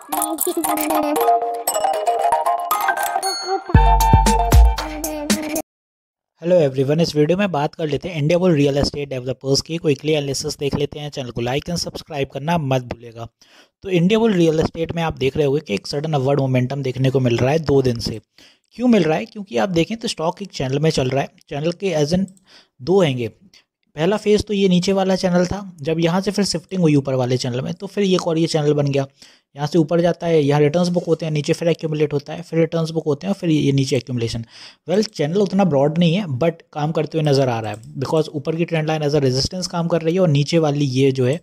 Hello everyone, इस video में बात कर लेते हैं India bull real estate developers की क्विकली एनालिसिस देख लेते हैं। चैनल को लाइक एंड सब्सक्राइब करना मत भूलिएगा। तो इंडिया बुल रियल एस्टेट में आप देख रहे होंगे कि एक सडन अपवर्ड मोमेंटम देखने को मिल रहा है 2 दिन से। क्यों मिल रहा है? क्योंकि आप देखें तो स्टॉक एक चैनल में चल रहा है। चैनल के एज एन 2 हैंगे। पहला फेज़ तो ये नीचे वाला चैनल था, जब यहाँ से फिर शिफ्टिंग हुई ऊपर वाले चैनल में तो फिर एक और ये चैनल बन गया। यहाँ से ऊपर जाता है, यहाँ रिटर्न्स बुक होते हैं, नीचे फिर एक्यूमुलेट होता है, फिर रिटर्न्स बुक होते हैं, फिर ये नीचे एक्यूमुलेशन। चैनल उतना ब्रॉड नहीं है बट काम करते हुए नज़र आ रहा है, बिकॉज ऊपर की trend line as a resistance काम कर रही है और नीचे वाली ये जो है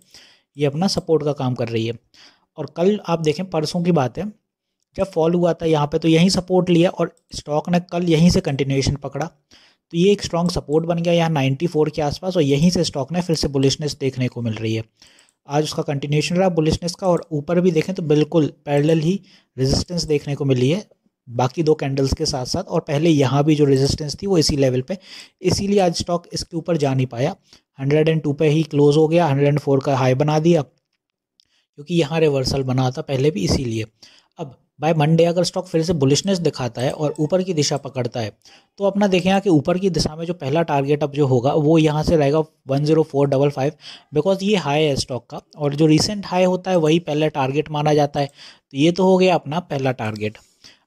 ये अपना सपोर्ट का काम कर रही है। और कल आप देखें, परसों की बात है, जब फॉल हुआ था यहाँ पे तो यहीं सपोर्ट लिया और स्टॉक ने कल यहीं से कंटिन्यूएशन पकड़ा, तो ये एक स्ट्रॉन्ग सपोर्ट बन गया यहाँ 94 के आसपास, और यहीं से स्टॉक ने फिर से बुलिशनेस देखने को मिल रही है। आज उसका कंटिन्यूएशन रहा बुलिशनेस का, और ऊपर भी देखें तो बिल्कुल पैरेलल ही रेजिस्टेंस देखने को मिली है बाकी 2 कैंडल्स के साथ साथ। और पहले यहाँ भी जो रेजिस्टेंस थी वो इसी लेवल पे, इसीलिए आज स्टॉक इसके ऊपर जा नहीं पाया। 102 पे ही क्लोज हो गया, 104 का हाई बना दिया क्योंकि यहाँ रिवर्सल बना था पहले भी, इसीलिए। अब बाय मंडे अगर स्टॉक फिर से बुलिशनेस दिखाता है और ऊपर की दिशा पकड़ता है तो अपना देखें यहाँ कि ऊपर की दिशा में जो पहला टारगेट अब जो होगा वो यहाँ से रहेगा 10455, बिकॉज ये हाई है स्टॉक का, और जो रिसेंट हाई होता है वही पहला टारगेट माना जाता है। तो ये तो हो गया अपना पहला टारगेट।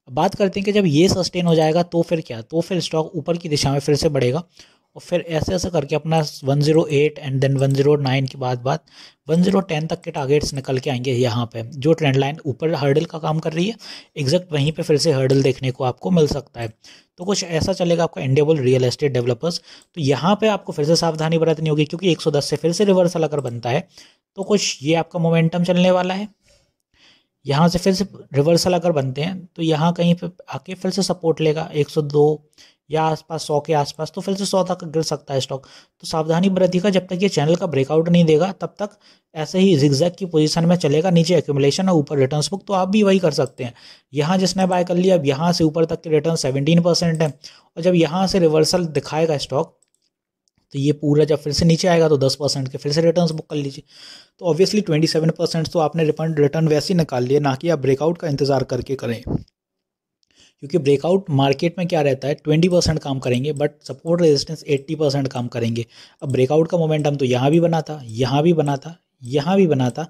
बात करते हैं कि जब ये सस्टेन हो जाएगा तो फिर क्या, तो फिर स्टॉक ऊपर की दिशा में फिर से बढ़ेगा, और फिर ऐसे ऐसे करके अपना 108 एंड देन 109 के बाद 1010 तक के टारगेट्स निकल के आएंगे। यहाँ पे जो ट्रेंड लाइन ऊपर हर्डल का काम कर रही है, एग्जैक्ट वहीं पे फिर से हर्डल देखने को आपको मिल सकता है। तो कुछ ऐसा चलेगा आपका India bull real estate developers. तो यहाँ पे आपको फिर से सावधानी बरतनी होगी, क्योंकि 110 से फिर से रिवर्सल अगर बनता है तो कुछ ये आपका मोमेंटम चलने वाला है। यहाँ से फिर से रिवर्सल अगर बनते हैं तो यहाँ कहीं पे आके फिर से सपोर्ट लेगा 102 या आसपास 100 के आसपास, तो फिर से 100 तक गिर सकता है स्टॉक। तो सावधानी बरतिएगा, जब तक ये चैनल का ब्रेकआउट नहीं देगा तब तक ऐसे ही जिगजैग की पोजीशन में चलेगा, नीचे एक्यूमुलेशन और ऊपर रिटर्न्स बुक। तो आप भी वही कर सकते हैं। यहाँ जिसने बाय कर लिया, अब यहाँ से ऊपर तक के रिटर्न 17% है, और जब यहाँ से रिवर्सल दिखाएगा स्टॉक तो ये पूरा जब फिर से नीचे आएगा तो 10% के फिर से रिटर्न्स बुक कर लीजिए। तो ऑब्वियसली 27% तो आपने रिटर्न वैसे ही निकाल लिए, ना कि आप ब्रेकआउट का इंतजार करके करें, क्योंकि ब्रेकआउट मार्केट में क्या रहता है 20% काम करेंगे बट सपोर्ट रेजिस्टेंस 80% काम करेंगे। अब ब्रेकआउट का मोमेंटम तो यहाँ भी बना था, यहाँ भी बना था, यहाँ भी बना था,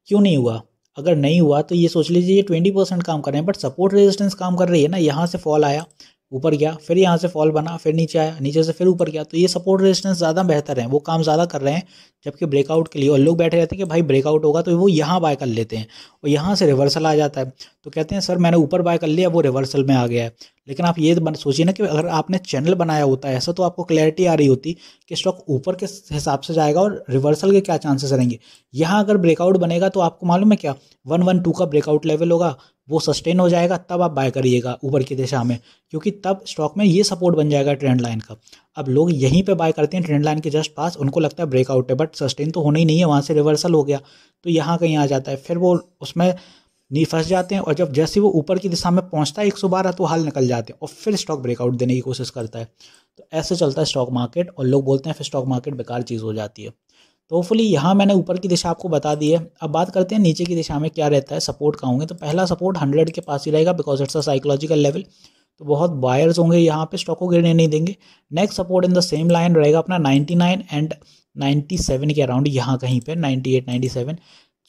क्यों नहीं हुआ? अगर नहीं हुआ तो ये सोच लीजिए ये 20% काम कर रहे हैं बट सपोर्ट रेजिस्टेंस काम कर रही है ना। यहाँ से फॉल आया, ऊपर गया, फिर यहाँ से फॉल बना, फिर नीचे आया, नीचे से फिर ऊपर गया, तो ये सपोर्ट रेजिस्टेंस ज़्यादा बेहतर है, वो काम ज़्यादा कर रहे हैं जबकि ब्रेकआउट के लिए। और लोग बैठे रहते हैं कि भाई ब्रेकआउट होगा तो वो यहाँ बाय कर लेते हैं, और यहाँ से रिवर्सल आ जाता है तो कहते हैं सर मैंने ऊपर बाय कर लिया, वो रिवर्सल में आ गया है। लेकिन आप ये सोचिए ना कि अगर आपने चैनल बनाया होता है ऐसा, तो आपको क्लैरिटी आ रही होती कि स्टॉक ऊपर के हिसाब से जाएगा और रिवर्सल के क्या चांसेस रहेंगे। यहाँ अगर ब्रेकआउट बनेगा तो आपको मालूम है क्या, 112 का ब्रेकआउट लेवल होगा, वो सस्टेन हो जाएगा, तब आप बाय करिएगा ऊपर की दिशा में, क्योंकि तब स्टॉक में ये सपोर्ट बन जाएगा ट्रेंड लाइन का। अब लोग यहीं पे बाय करते हैं ट्रेंड लाइन के जस्ट पास, उनको लगता है ब्रेकआउट है बट सस्टेन तो होना ही नहीं है, वहाँ से रिवर्सल हो गया तो यहाँ कहीं आ जाता है, फिर वो उसमें नहीं फंस जाते हैं, और जब जैसे वो ऊपर की दिशा में पहुंचता है 112 तो हाल निकल जाते हैं और फिर स्टॉक ब्रेकआउट देने की कोशिश करता है। तो ऐसे चलता है स्टॉक मार्केट, और लोग बोलते हैं फिर स्टॉक मार्केट बेकार चीज़ हो जाती है। तो होपफुली यहाँ मैंने ऊपर की दिशा आपको बता दी है। अब बात करते हैं नीचे की दिशा में क्या रहता है, सपोर्ट का होंगे। तो पहला सपोर्ट 100 के पास ही रहेगा, because it's a psychological level, तो बहुत बायर्स होंगे यहाँ पे, स्टॉक को गिरने नहीं देंगे। Next support in the same line रहेगा अपना 99 एंड 97 के अराउंड, यहाँ कहीं पे 98 97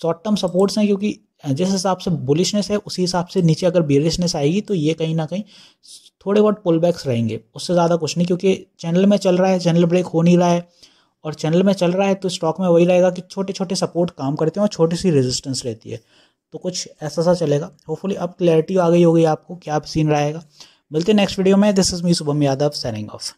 शॉर्ट टर्म सपोर्ट्स हैं, क्योंकि जिस हिसाब से बुलिशनेस है उसी हिसाब से नीचे अगर बेरिशनेस आएगी तो ये कहीं ना कहीं थोड़े बहुत पुल बैक्स रहेंगे, उससे ज़्यादा कुछ नहीं, क्योंकि चैनल में चल रहा है, चैनल ब्रेक हो नहीं रहा है, और चैनल में चल रहा है तो स्टॉक में वही रहेगा कि छोटे छोटे सपोर्ट काम करते हैं और छोटी सी रेजिस्टेंस रहती है। तो कुछ ऐसा सा चलेगा। होपफुली अब क्लैरिटी आ गई होगी आपको क्या सीन रहेगा। मिलते हैं नेक्स्ट वीडियो में। This is me Shubham Yadav signing off.